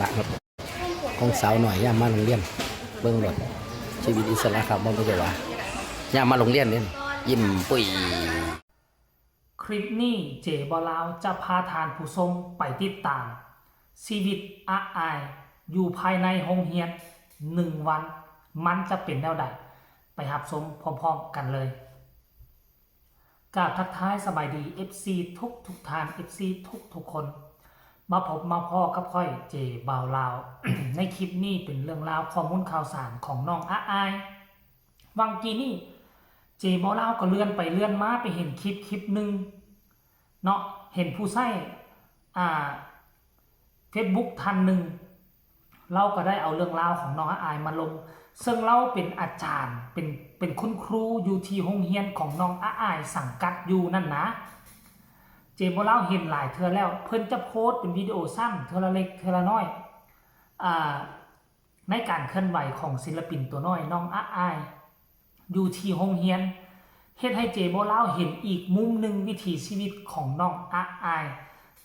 ละครับของสาวหน่อยย่ามาโรงเรียนเบิ้งรถชีวิตอิสระครับไม่ใช่ว่าย่ามาโรงเรียนเนี่ยยิ้มปุ้ยคลิปนี้เจบอลาวจะพาทานผู้ชมไปติดตามชีวิตอาอายอยู่ภายในโรงเรียน1 วันมันจะเป็นแนวใดไปรับชมพร้อมๆกันเลยกราบทักทายสบายดี FC ทุกท่าน FC ทุกคนมาพบมาพ่อกับค่อยเจบ่าวลาว ในคลิปนี้เป็นเรื่องราวข้อมูลข่าวสารของน้องอาอายวังกี้นี่เจบ่าวลาวก็เลื่อนไปเลื่อนมาไปเห็นคลิปหนึ่งเนาะเห็นผู้ใช้Facebook ท่านหนึ่งเราก็ได้เอาเรื่องราวของน้องอาอายมาลงซึ่งเราเป็นอาจารย์เป็นคุณครูอยู่ที่โรงเรียนของน้องอาอายสังกัดอยู่นั่นนะเจบ่เล่าเห็นหลายเทื่อแล้วเพิ่นจะโพสต์เป็นวิดีโอสั้นเทื่อละเล็กเทื่อละน้อยในการเคลื่อนไหวของศิลปินตัวน้อยน้องอาอายอยู่ที่โรงเรียนเฮ็ดให้เจบ่เล่าเห็นอีกมุมหนึ่งวิถีชีวิตของน้องอาอาย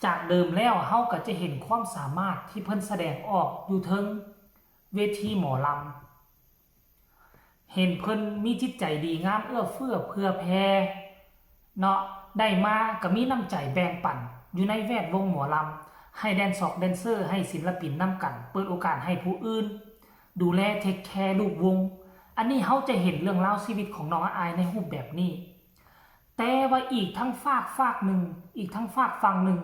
จากเดิมแล้วเฮาก็จะเห็นความสามารถที่เพิ่นแสดงออกอยู่เทิงเวทีหมอลำเห็นเพิ่นมีจิตใจดีงามเอื้อเฟื้อเผื่อแผ่เนาะได้มาก็มีน้ำใจแบ่งปันอยู่ในแวดวงหมอลำให้แดนเซอร์ให้ศิลปินนำกันเปิดโอกาสให้ผู้อื่นดูแลเทคแคร์ลูกวงอันนี้เฮาจะเห็นเรื่องราวชีวิตของน้องอาอายในรูปแบบนี้แต่ว่าอีกทั้งฝากหนึ่งอีกทั้งฝากฝั่งหนึ่ง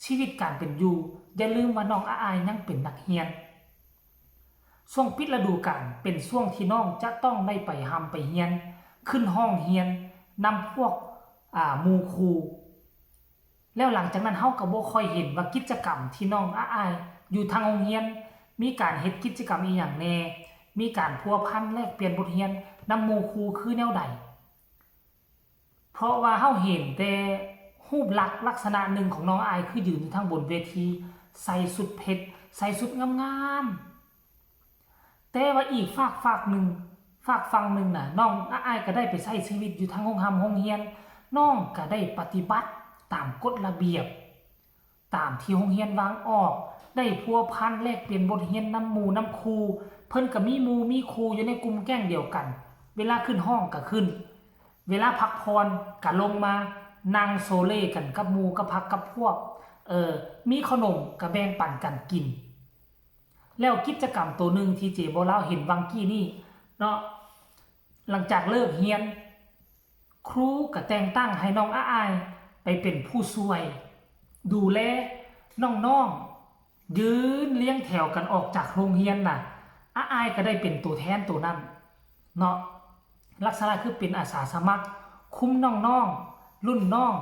ชีวิตการเป็นอยู่อย่าลืมว่าน้องอาอายยังเป็นนักเรียนช่วงปิดฤดูกาลเป็นช่วงที่น้องจะต้องได้ไปหำไปเรียนขึ้นห้องเรียนนำพวกหมู่ครูแล้วหลังจากนั้นเฮาก็บ่ค่อยเห็นว่ากิจกรรมที่น้องอาอายอยู่ทางโรงเรียนมีการเฮ็ดกิจกรรมอีหยังแน่มีการพัวพันแลกเปลี่ยนบทเรียนนำหมู่ครูคือแนวใดเพราะว่าเฮาเห็นแต่รูปลักษณะหนึ่งของน้องอาอายคือยืนอยู่ทางบนเวทีใส่สุดเพชรใส่สุดงามๆแต่ว่าอีกฝากฝั่งหนึ่งน่ะน้องอาอายก็ได้ไปใช้ชีวิตอยู่ทางโรงเรียนน้องก็ได้ปฏิบัติตามกฎระเบียบตามที่โรงเรียนวางออกได้พัวพันแลกเปลี่ยนบทเรียนนำหมู่นำครูเพิ่นก็มีหมู่มีครูอยู่ในกลุ่มแก๊งเดียวกันเวลาขึ้นห้องก็ขึ้นเวลาพักพรก็ลงมานั่งโซเล่กันกับหมู่กับพักกับพวกมีขนมก็แบ่งปันกันกินแล้วกิจกรรมตัวหนึ่งที่เจบ่เล่าเห็นวังกี้นี่เนาะหลังจากเลิกเรียนครูก็แต่งตั้งให้น้องอาอายไปเป็นผู้ช่วยดูแลน้องๆยืนเลี้ยงแถวกันออกจากโรงเรียนน่ะอาอายก็ได้เป็นตัวแทนตัวนั้นเนาะลักษณะคือเป็นอาสาสมัครคุ้มน้องๆรุ่นน้อง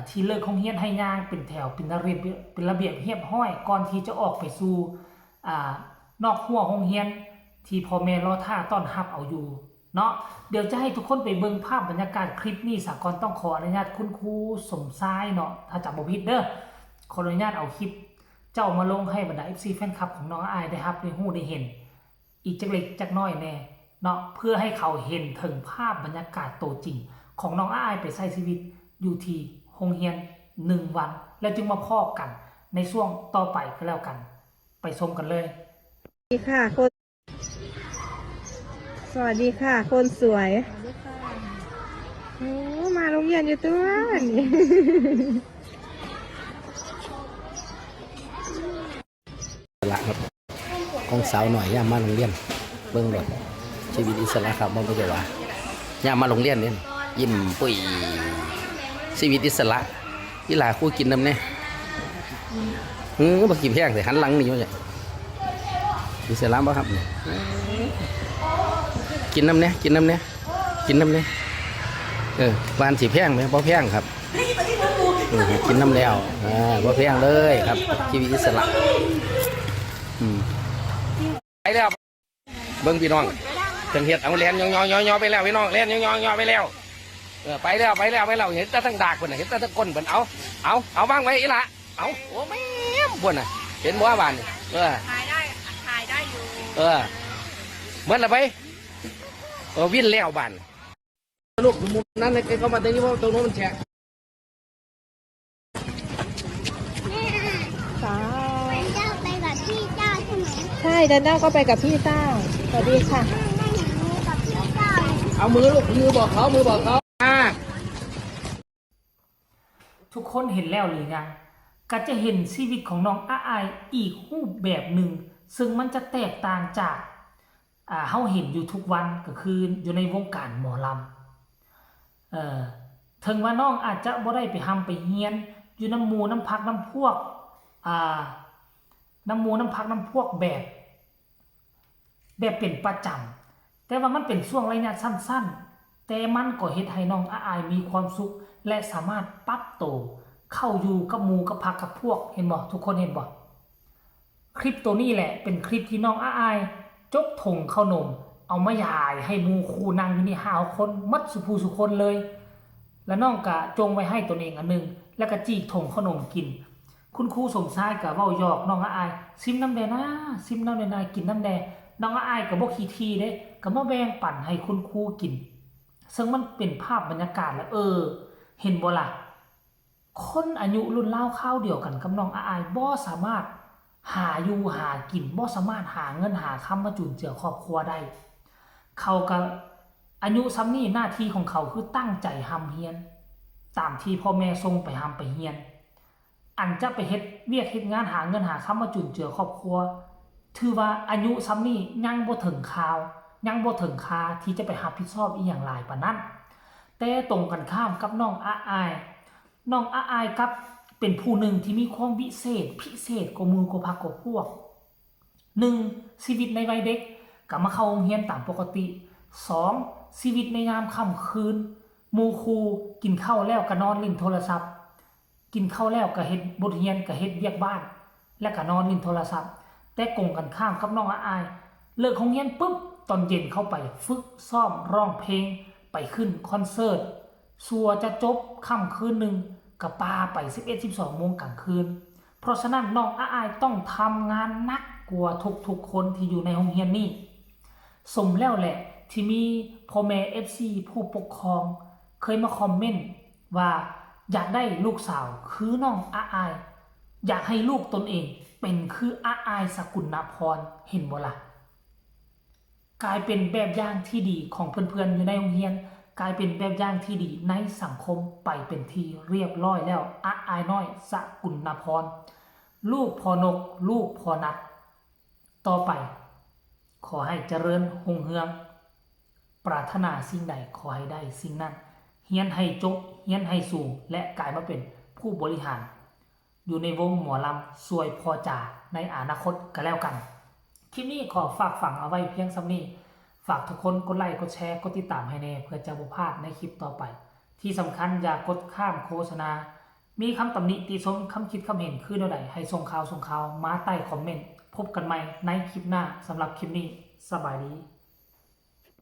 ที่เลิกโรงเรียนให้ย่างเป็นแถวเป็นระเบียบเรียบร้อยก่อนที่จะออกไปสู่นอกรั้วโรงเรียนที่พ่อแม่รอท่าต้อนรับเอาอยู่เนาะเดี๋ยวจะให้ทุกคนไปเบิ่งภาพบรรยากาศคลิปนี้สากลต้องขออนุญาตคุณครูสมชายเนาะถ้าจำบ่ผิดเด้อขออนุญาตเอาคลิปเจ้ามาลงให้บรรดา FC แฟนคลับของน้องอายได้รับได้ฮู้ได้เห็นอีกจักเล็กจักน้อยแน่เนาะเพื่อให้เขาเห็นถึงภาพบรรยากาศตัวจริงของน้องอายไปใช้ชีวิตอยู่ที่โรงเรียน1 วันแล้วจึงมาพอกันในช่วงต่อไปก็แล้วกันไปชมกันเลยสวัสดีค่ะคนสวัสดีค่ะคนสวยโอ้มาโรงเรียนอยู่ตัวนี่ละครับของสาวหน่อยย่ามาโรงเรียนเบิ้งรถชีวิตอิสระครับไม่ใช่ว่าย่ามาโรงเรียนเนี่ยยิ้มปุ้ยชีวิตอิสระที่หลาคู่กินน้ำเนี่ยบักกี่แพงแต่หันหลังนี่ว่าไงอิสระบ่ครับเนี่ยกินน้ำเนี่ยกินน้ำเนี่ยบานสีแพงไหมบ่แพงครับกินน้ำแล้วบ่แพงเลยครับชีวิตอิสระไปแล้วเบิ้งพี่น้องจังเห็ดเอาแลนยอไปแล้วพี่น้องแลนยอไปแล้วไปแล้วเห็นแต่ทั้งดากคนน่ะเห็นแต่ทั้งก้นคนเอาบ้างไว้อีละเอาโอ้แม่คนน่ะเห็นบ่บ้านถ่ายได้อยู่เมื่อไรไปวิ่งแล้วบ้านลูกมุมนั้นเลยเขามาตรงนี้เพราะตรงนู้นมันแฉะสาวไปกับพี่ ดันด้าก็ไปกับพี่ต้าสวัสดีค่ะ เอามือลูกมือบอกเขาทุกคนเห็นแล้วหรือยังก็จะเห็นชีวิตของน้องอาอายอีกรูปแบบหนึ่งซึ่งมันจะแตกต่างจากเฮาเห็นอยู่ทุกวันก็คืออยู่ในวงการหมอลำถึงว่าน้องอาจจะบ่ได้ไปไปเฮียนอยู่น้ำหมูน้ำพักน้ำพวกน้ำหมูน้ำพักน้ำพวกแบบเป็นประจำแต่ว่ามันเป็นช่วงระยะสั้นๆแต่มันก็เฮ็ดให้น้องอาอายมีความสุขและสามารถปรับตัวเข้าอยู่กับหมู่กับพักกับพวกเห็นบ่ทุกคนเห็นบ่คลิปตัวนี้แหละเป็นคลิปที่น้องอาอายจกถงข้าวนมเอามายายให้หมู่คู่นั่งอยู่นี่5 คนมัดสุภูสุคนเลยแล้วน้องก็จงไว้ให้ตนเองอันนึงแล้วก็จีกถงขนมกินคุณครูสมชายก็เว้าหยอกน้องอาอายซิมน้ำแดงนะซิมน้ำแดงนะกินน้ำแดงน้องอาอายก็บ่ขี้ทีเด้ก็มาแบ่งปันให้คุณครูกินซึ่งมันเป็นภาพบรรยากาศแล้วเห็นบ่ล่ะคนอายุรุ่นราวคราวเดียวกันกับน้องอาอายบ่สามารถหาอยู่หากินบ่สามารถหาเงินหาคำมาจุนเจือครอบครัวได้เขาก็อายุซ้ำนี้หน้าที่ของเขาคือตั้งใจทำเฮียนตามที่พ่อแม่ส่งไปทำไปเฮียนอันจะไปเฮ็ดเวียกเฮ็ดงานหาเงินหาคำมาจุนเจือครอบครัวถือว่าอายุซ้ำนี้ยังบ่ถึงคราวยังบ่ถึงคาที่จะไปรับผิดชอบอีหยังหลายปานนั้นแต่ตรงกันข้ามกับน้องอาอายครับเป็นผู้หนึ่งที่มีความพิเศษกว่าหมู่กว่าพรรคกว่าพวก 1. ชีวิตในวัยเด็กก็มาเข้าโรงเรียนตามปกติ 2. ชีวิตในยามค่ำคืนหมู่ครูกินข้าวแล้วก็นอนเล่นโทรศัพท์กินข้าวแล้วก็เฮ็ดบทเรียนก็เฮ็ดเวียกบ้านแล้วก็นอนเล่นโทรศัพท์แต่กงกันข้ามกับน้องอาอายเลิกโรงเรียนปุ๊บตอนเย็นเข้าไปฝึกซ้อมร้องเพลงไปขึ้นคอนเสิร์ตสัวจะจบค่ำคืนนึงก็ปาไป 11-12 โมงกลางคืนเพราะฉะนั้นน้องอาอายต้องทำงานหนักกว่าทุกคนที่อยู่ในโรงเรียนนี้สมแล้วแหละที่มีพ่อแม่ FC ผู้ปกครองเคยมาคอมเมนต์ว่าอยากได้ลูกสาวคือน้องอาอายอยากให้ลูกตนเองเป็นคืออาอายสกุลพรเห็นบ่ล่ะกลายเป็นแบบอย่างที่ดีของเพื่อนๆอยู่ในโรงเรียนกลายเป็นแบบอย่างที่ดีในสังคมไปเป็นที่เรียบร้อยแล้วอาอายน้อยสกุลพรลูกพ่อนกลูกพ่อนัดต่อไปขอให้เจริญรุ่งเรืองปรารถนาสิ่งใดขอให้ได้สิ่งนั้นเฮียนให้จบเฮียนให้สูงและกลายมาเป็นผู้บริหารอยู่ในวงหมอลำสวยพอจ่าในอนาคตก็แล้วกันคลิปนี้ขอฝากฝังเอาไว้เพียงซ้ำนี้ฝากทุกคนกดไลค์กดแชร์กดติดตามให้แน่เพื่อจะบ่พลาดในคลิปต่อไปที่สำคัญอย่ากดข้ามโฆษณามีคำตำหนิติชมคำคิดคำเห็นคือใดให้ส่งข่าวมาใต้คอมเมนต์พบกันใหม่ในคลิปหน้าสำหรับคลิปนี้สบายดี